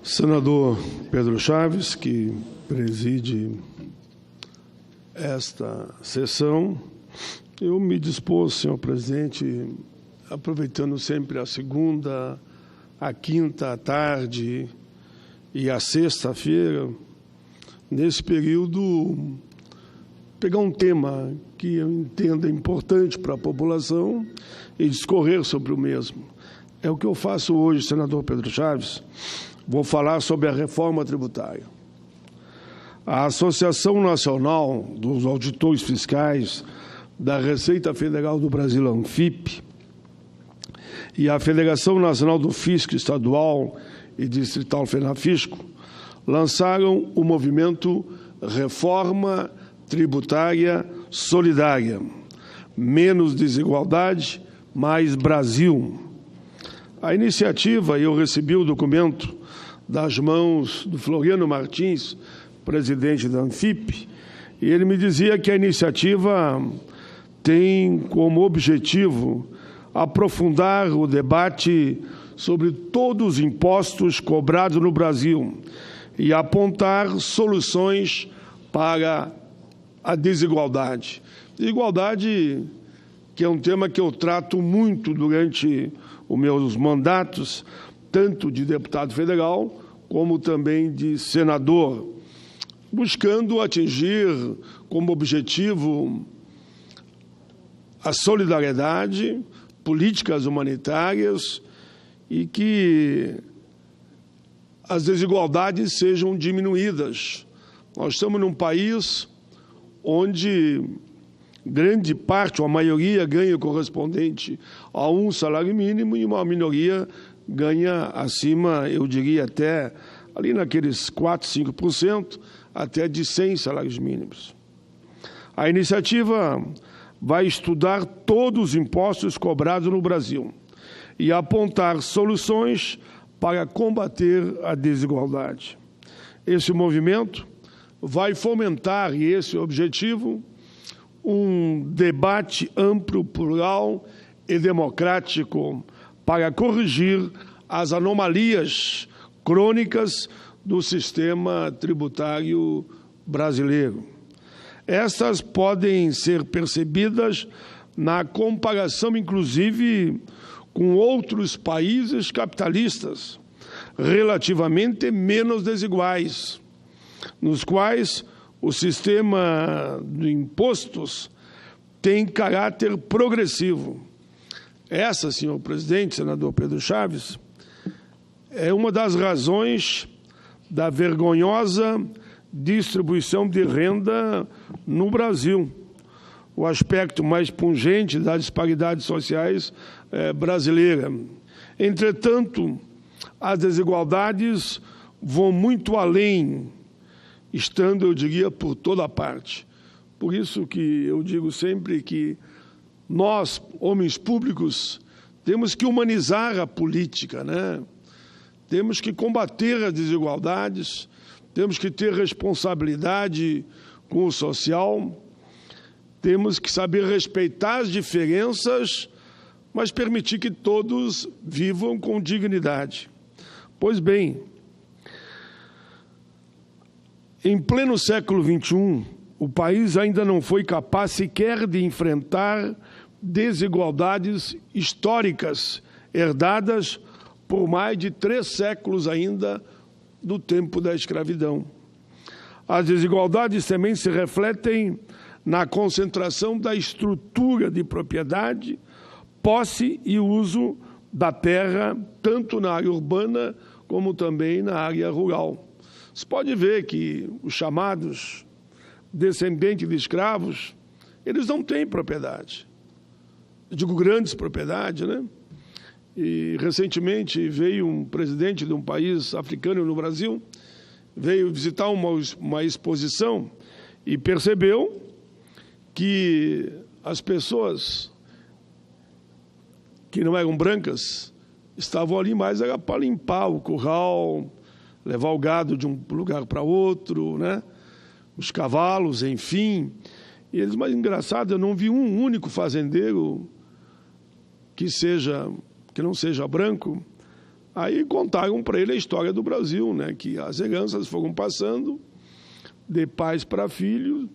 Senador Pedro Chaves, que preside esta sessão, eu me dispus, senhor presidente, aproveitando sempre a segunda, a quinta à tarde e a sexta-feira, nesse período, pegar um tema que eu entendo importante para a população e discorrer sobre o mesmo. É o que eu faço hoje, senador Pedro Chaves. Vou falar sobre a reforma tributária. A Associação Nacional dos Auditores Fiscais da Receita Federal do Brasil, ANFIP, e a Federação Nacional do Fisco Estadual e Distrital, FENAFISCO, lançaram o movimento Reforma Tributária Solidária. Menos desigualdade, mais Brasil. A iniciativa, eu recebi o documento das mãos do Floriano Martins, presidente da ANFIP, e ele me dizia que a iniciativa tem como objetivo aprofundar o debate sobre todos os impostos cobrados no Brasil e apontar soluções para a desigualdade. Desigualdade, que é um tema que eu trato muito durante os meus mandatos, tanto de deputado federal como também de senador, buscando atingir como objetivo a solidariedade, políticas humanitárias e que as desigualdades sejam diminuídas. Nós estamos num país onde grande parte, ou a maioria, ganha correspondente a um salário mínimo e uma minoria ganha acima, eu diria até, ali naqueles 4%, 5%, até de 100 salários mínimos. A iniciativa vai estudar todos os impostos cobrados no Brasil e apontar soluções para combater a desigualdade. Esse movimento vai fomentar, e esse é o objetivo, um debate amplo, plural e democrático para corrigir as anomalias crônicas do sistema tributário brasileiro. Estas podem ser percebidas na comparação, inclusive, com outros países capitalistas, relativamente menos desiguais, nos quais o sistema de impostos tem caráter progressivo. Essa, senhor presidente, senador Pedro Chaves, é uma das razões da vergonhosa distribuição de renda no Brasil, o aspecto mais pungente das disparidades sociais brasileiras. Entretanto, as desigualdades vão muito além, estando, eu diria, por toda parte. Por isso que eu digo sempre que nós, homens públicos, temos que humanizar a política, né? Temos que combater as desigualdades, temos que ter responsabilidade com o social, temos que saber respeitar as diferenças, mas permitir que todos vivam com dignidade. Pois bem, em pleno século XXI, o país ainda não foi capaz sequer de enfrentar desigualdades históricas herdadas por mais de 3 séculos ainda do tempo da escravidão. As desigualdades também se refletem na concentração da estrutura de propriedade, posse e uso da terra, tanto na área urbana como também na área rural. Você pode ver que os chamados descendentes de escravos, eles não têm propriedade. Eu digo grandes propriedades, né? E recentemente veio um presidente de um país africano no Brasil, veio visitar uma exposição e percebeu que as pessoas que não eram brancas estavam ali mais era para limpar o curral, levar o gado de um lugar para outro, né? Os cavalos, enfim. E eles, mas engraçado, eu não vi um único fazendeiro que não seja branco Aí contaram para ele a história do Brasil, né? Que as heranças foram passando de pais para filhos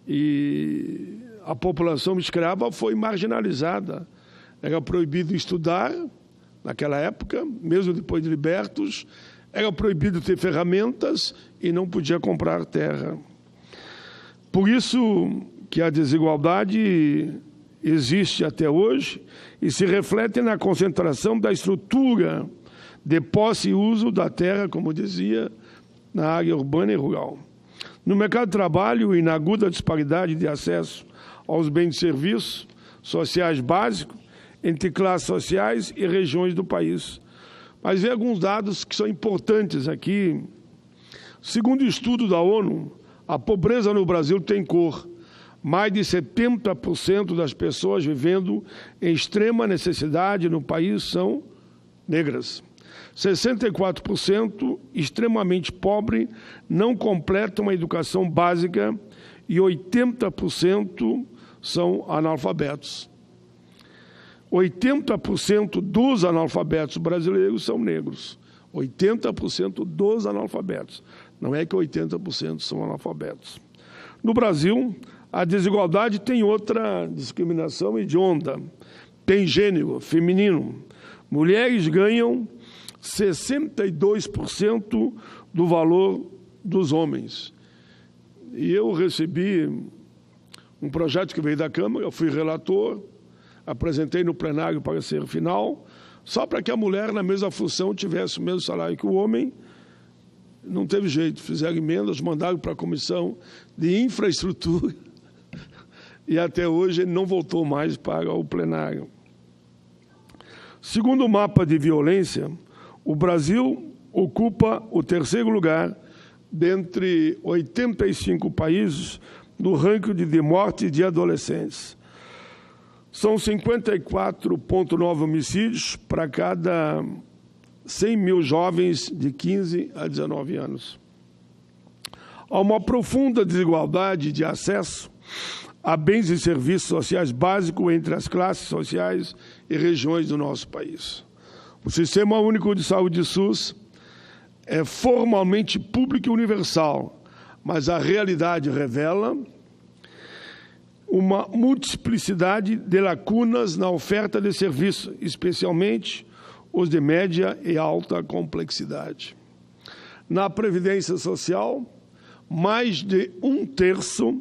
e a população escrava foi marginalizada. Era proibido estudar naquela época, mesmo depois de libertos, era proibido ter ferramentas e não podia comprar terra. Por isso que a desigualdade existe até hoje e se reflete na concentração da estrutura de posse e uso da terra, como dizia, na área urbana e rural. No mercado de trabalho e na aguda disparidade de acesso aos bens e serviços sociais básicos entre classes sociais e regiões do país. Mas vem alguns dados que são importantes aqui. Segundo o estudo da ONU, a pobreza no Brasil tem cor. Mais de 70% das pessoas vivendo em extrema necessidade no país são negras. 64% extremamente pobre não completam a educação básica e 80% são analfabetos. 80% dos analfabetos brasileiros são negros. 80% dos analfabetos. Não é que 80% são analfabetos. No Brasil, a desigualdade tem outra discriminação hedionda. Tem gênero, feminino. Mulheres ganham 62% do valor dos homens. E eu recebi um projeto que veio da Câmara, eu fui relator, apresentei no plenário para ser final, só para que a mulher, na mesma função, tivesse o mesmo salário que o homem. Não teve jeito, fizeram emendas, mandaram para a Comissão de Infraestrutura e até hoje ele não voltou mais para o plenário. Segundo o mapa de violência, o Brasil ocupa o 3º lugar dentre 85 países no ranking de morte de adolescentes. São 54,9 homicídios para cada 100 mil jovens de 15 a 19 anos. Há uma profunda desigualdade de acesso a bens e serviços sociais básicos entre as classes sociais e regiões do nosso país. O Sistema Único de Saúde SUS é formalmente público e universal, mas a realidade revela uma multiplicidade de lacunas na oferta de serviços, especialmente os de média e alta complexidade. Na Previdência Social, mais de 1/3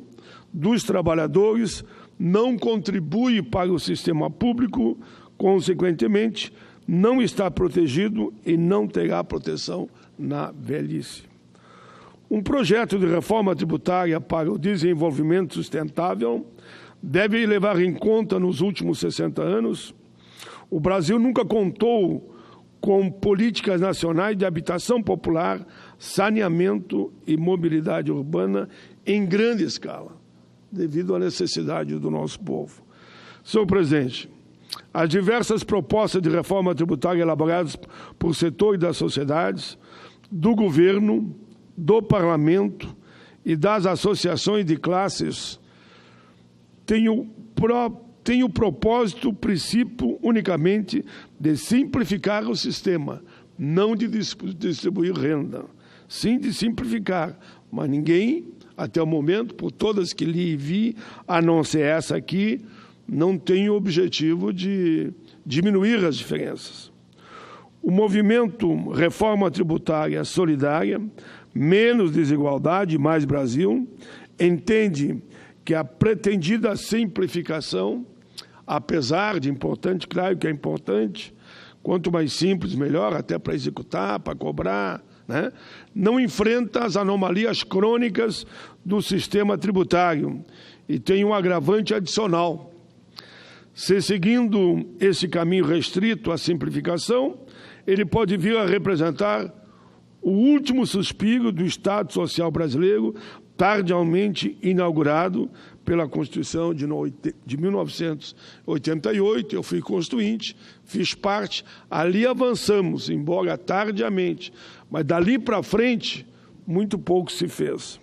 dos trabalhadores não contribui para o sistema público, consequentemente, não está protegido e não terá proteção na velhice. Um projeto de reforma tributária para o desenvolvimento sustentável deve levar em conta, nos últimos 60 anos, o Brasil nunca contou com políticas nacionais de habitação popular, saneamento e mobilidade urbana em grande escala, devido à necessidade do nosso povo. Senhor presidente, as diversas propostas de reforma tributária elaboradas por setores das sociedades, do governo, do parlamento e das associações de classes têm o propósito, o princípio unicamente de simplificar o sistema, não de distribuir renda. Sim, de simplificar, mas ninguém, até o momento, por todas que li e vi, a não ser essa aqui, não tem o objetivo de diminuir as diferenças. O movimento Reforma Tributária Solidária, menos desigualdade, mais Brasil, entende que a pretendida simplificação, apesar de importante, claro que é importante, quanto mais simples, melhor, até para executar, para cobrar, né? Não enfrenta as anomalias crônicas do sistema tributário e tem um agravante adicional. Se seguindo esse caminho restrito à simplificação, ele pode vir a representar o último suspiro do Estado Social brasileiro, tardiamente inaugurado pela Constituição de 1988. Eu fui constituinte, fiz parte, ali avançamos, embora tardiamente, mas dali para frente, muito pouco se fez.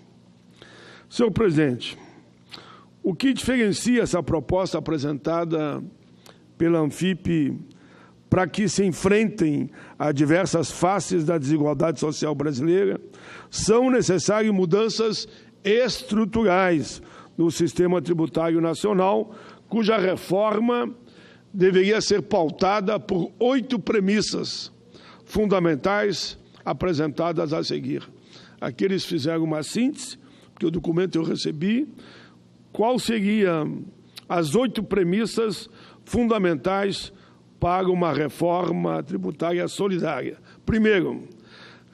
Senhor presidente, o que diferencia essa proposta apresentada pela Anfip para que se enfrentem a diversas faces da desigualdade social brasileira, são necessárias mudanças estruturais no sistema tributário nacional, cuja reforma deveria ser pautada por 8 premissas fundamentais apresentadas a seguir. Aqui eles fizeram uma síntese, porque o documento eu recebi. Qual seriam as 8 premissas fundamentais para uma reforma tributária solidária? Primeiro,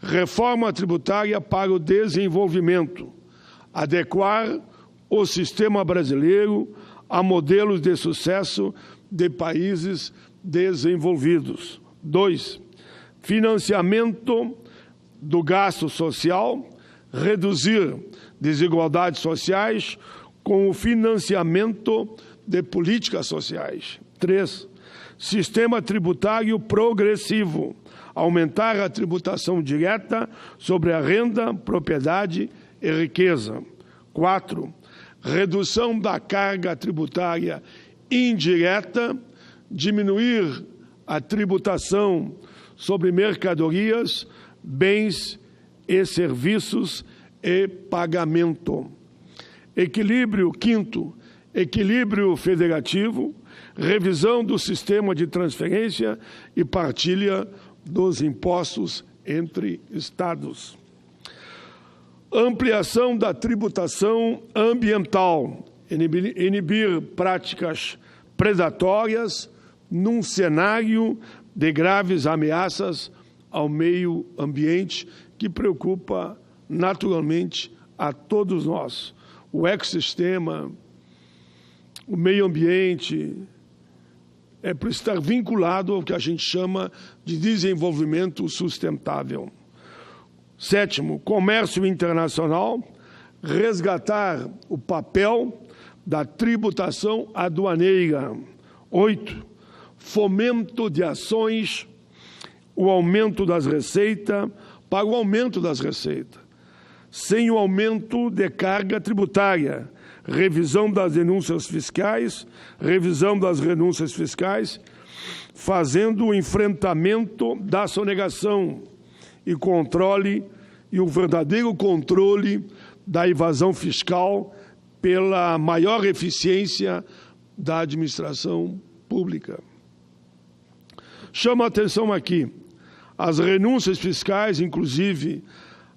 reforma tributária para o desenvolvimento. Adequar o sistema brasileiro a modelos de sucesso de países desenvolvidos. 2, financiamento do gasto social, reduzir desigualdades sociais com o financiamento de políticas sociais. 3, sistema tributário progressivo, aumentar a tributação direta sobre a renda, propriedade e riqueza. 4, redução da carga tributária indireta, diminuir a tributação sobre mercadorias, bens e serviços e pagamento. Equilíbrio, 5º, equilíbrio federativo, revisão do sistema de transferência e partilha dos impostos entre estados. Ampliação da tributação ambiental, inibir práticas predatórias num cenário de graves ameaças ao meio ambiente que preocupa naturalmente a todos nós. O ecossistema, o meio ambiente, é para estar vinculado ao que a gente chama de desenvolvimento sustentável. 7º, comércio internacional, resgatar o papel da tributação aduaneira. 8, fomento de ações, o aumento das receitas, para o aumento das receitas, sem o aumento de carga tributária, revisão das denúncias fiscais, fazendo o enfrentamento da sonegação e controle e o verdadeiro controle da evasão fiscal pela maior eficiência da administração pública. Chama a atenção aqui, as renúncias fiscais, inclusive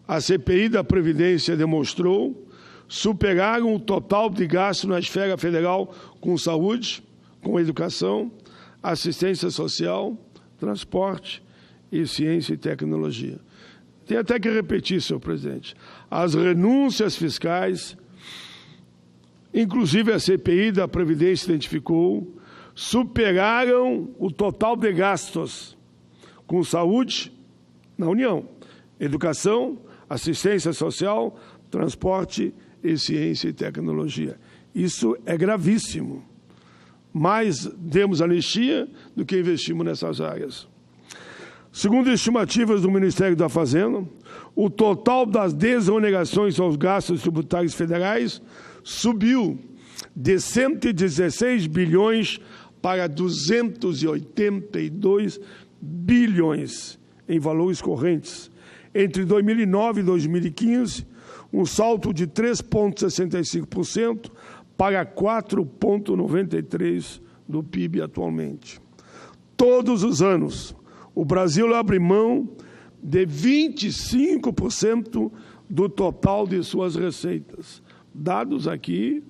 a CPI da Previdência demonstrou, superaram o total de gasto na esfera federal com saúde, com educação, assistência social, transporte e ciência e tecnologia. Tem até que repetir, senhor presidente. As renúncias fiscais, inclusive a CPI da Previdência identificou, superaram o total de gastos com saúde na União, educação, assistência social, transporte e ciência e tecnologia. Isso é gravíssimo. Mais demos anistia do que investimos nessas áreas. Segundo estimativas do Ministério da Fazenda, o total das desonerações aos gastos tributários federais subiu de 116 bilhões para 282 bilhões em valores correntes. Entre 2009 e 2015, um salto de 3,65% para 4,93% do PIB atualmente. Todos os anos, o Brasil abre mão de 25% do total de suas receitas, dados aqui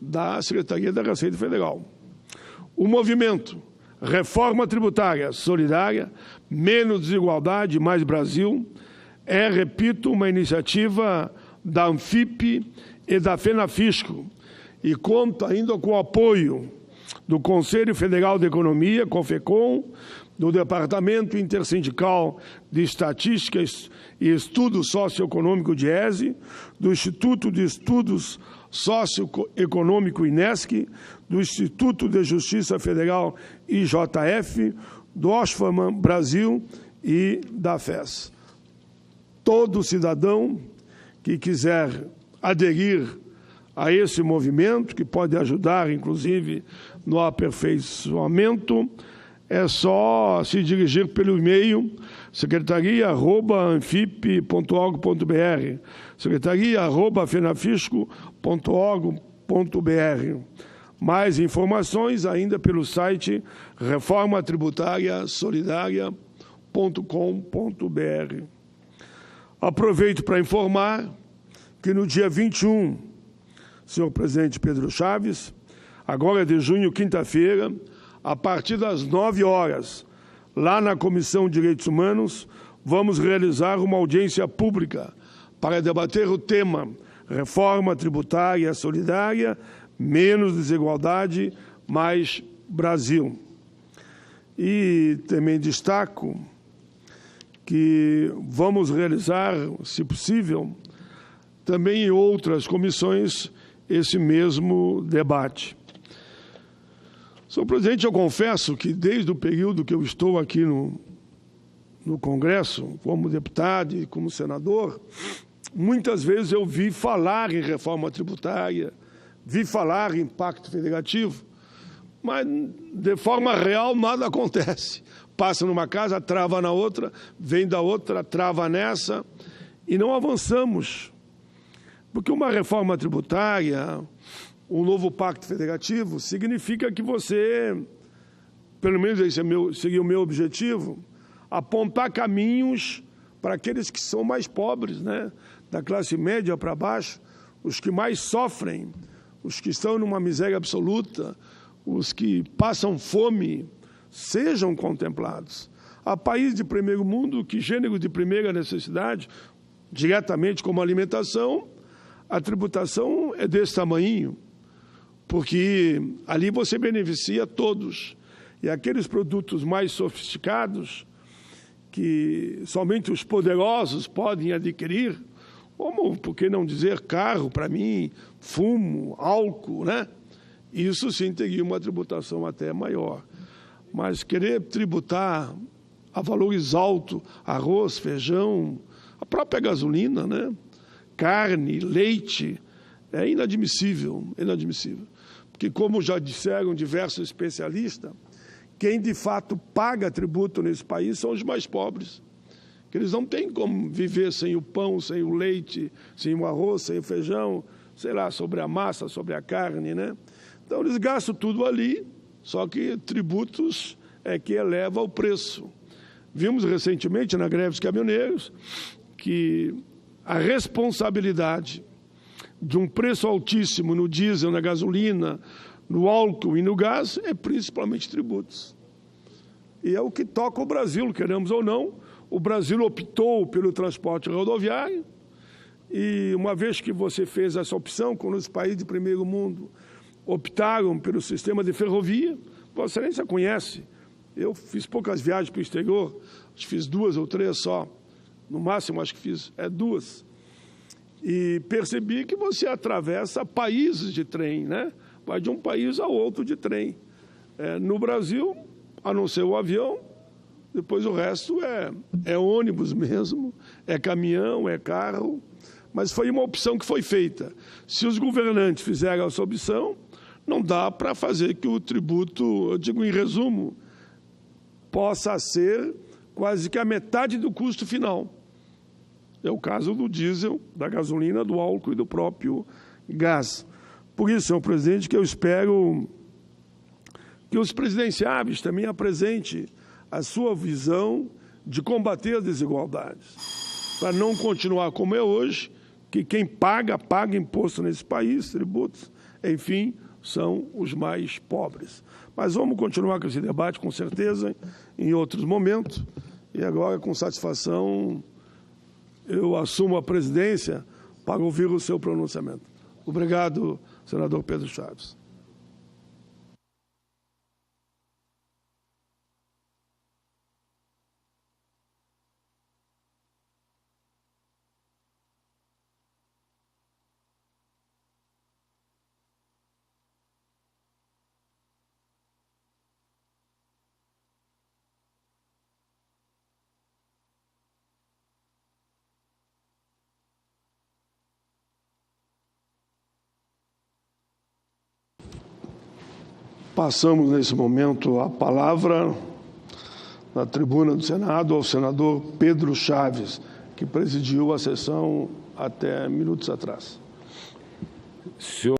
da Secretaria da Receita Federal. O movimento Reforma Tributária Solidária, Menos Desigualdade, Mais Brasil, é, repito, uma iniciativa da Anfip e da FENAFISCO e conta ainda com o apoio do Conselho Federal de Economia, CONFECOM, do Departamento Intersindical de Estatística e Estudo Socioeconômico, DIESE, do Instituto de Estudos Socioeconômico, INESC, do Instituto de Justiça Federal, IJF, do Oxfam Brasil e da FES. Todo cidadão que quiser aderir a esse movimento, que pode ajudar, inclusive, no aperfeiçoamento, é só se dirigir pelo e-mail secretaria@anfip.org.br, secretaria@fenafisco.org.br. Mais informações ainda pelo site reformatributariasolidaria.com.br. Aproveito para informar que no dia 21, senhor presidente Pedro Chaves, agora de junho, quinta-feira, a partir das 9 horas, lá na Comissão de Direitos Humanos, vamos realizar uma audiência pública para debater o tema Reforma Tributária Solidária, menos desigualdade, mais Brasil. E também destaco que vamos realizar, se possível, também em outras comissões, esse mesmo debate. Senhor presidente, eu confesso que desde o período que eu estou aqui no Congresso, como deputado e como senador, muitas vezes eu vi falar em reforma tributária, vi falar em pacto federativo, mas de forma real nada acontece. Passa numa casa, trava na outra, vem da outra, trava nessa, e não avançamos. Porque uma reforma tributária, um novo pacto federativo, significa que você, pelo menos esse seria o meu objetivo, apontar caminhos para aqueles que são mais pobres, né? Da classe média para baixo, os que mais sofrem, os que estão numa miséria absoluta, os que passam fome, sejam contemplados. Há países de primeiro mundo que gênero de primeira necessidade, diretamente como alimentação, a tributação é desse tamanho, porque ali você beneficia todos. E aqueles produtos mais sofisticados, que somente os poderosos podem adquirir, como, por que não dizer, carro para mim, fumo, álcool, né? Isso sim teria uma tributação até maior. Mas querer tributar a valores altos, arroz, feijão, a própria gasolina, né? Carne, leite, é inadmissível, inadmissível. Porque, como já disseram diversos especialistas, quem de fato paga tributo nesse país são os mais pobres. Que eles não têm como viver sem o pão, sem o leite, sem o arroz, sem o feijão, sei lá, sobre a massa, sobre a carne, né? Então, eles gastam tudo ali, só que tributos é que eleva o preço. Vimos recentemente na greve dos caminhoneiros que a responsabilidade de um preço altíssimo no diesel, na gasolina, no álcool e no gás é principalmente tributos. E é o que toca o Brasil, queremos ou não. O Brasil optou pelo transporte rodoviário e, uma vez que você fez essa opção, quando os países de primeiro mundo optaram pelo sistema de ferrovia, Vossa Excelência conhece. Eu fiz poucas viagens para o exterior, acho que fiz 2 ou 3 só. No máximo, acho que fiz 2. E percebi que você atravessa países de trem, né? Vai de um país ao outro de trem. No Brasil, a não ser o avião, depois o resto é ônibus mesmo, é caminhão, é carro. Mas foi uma opção que foi feita. Se os governantes fizeram essa opção, não dá para fazer que o tributo, eu digo em resumo, possa ser quase que a metade do custo final. É o caso do diesel, da gasolina, do álcool e do próprio gás. Por isso, senhor presidente, que eu espero que os presidenciáveis também apresentem a sua visão de combater as desigualdades, para não continuar como é hoje, que quem paga imposto nesse país, tributos, enfim, são os mais pobres. Mas vamos continuar com esse debate, com certeza, em outros momentos. E agora, com satisfação, eu assumo a presidência para ouvir o seu pronunciamento. Obrigado, senador Pedro Chaves. Passamos, nesse momento, a palavra na tribuna do Senado ao senador Pedro Chaves, que presidiu a sessão até minutos atrás. Senhor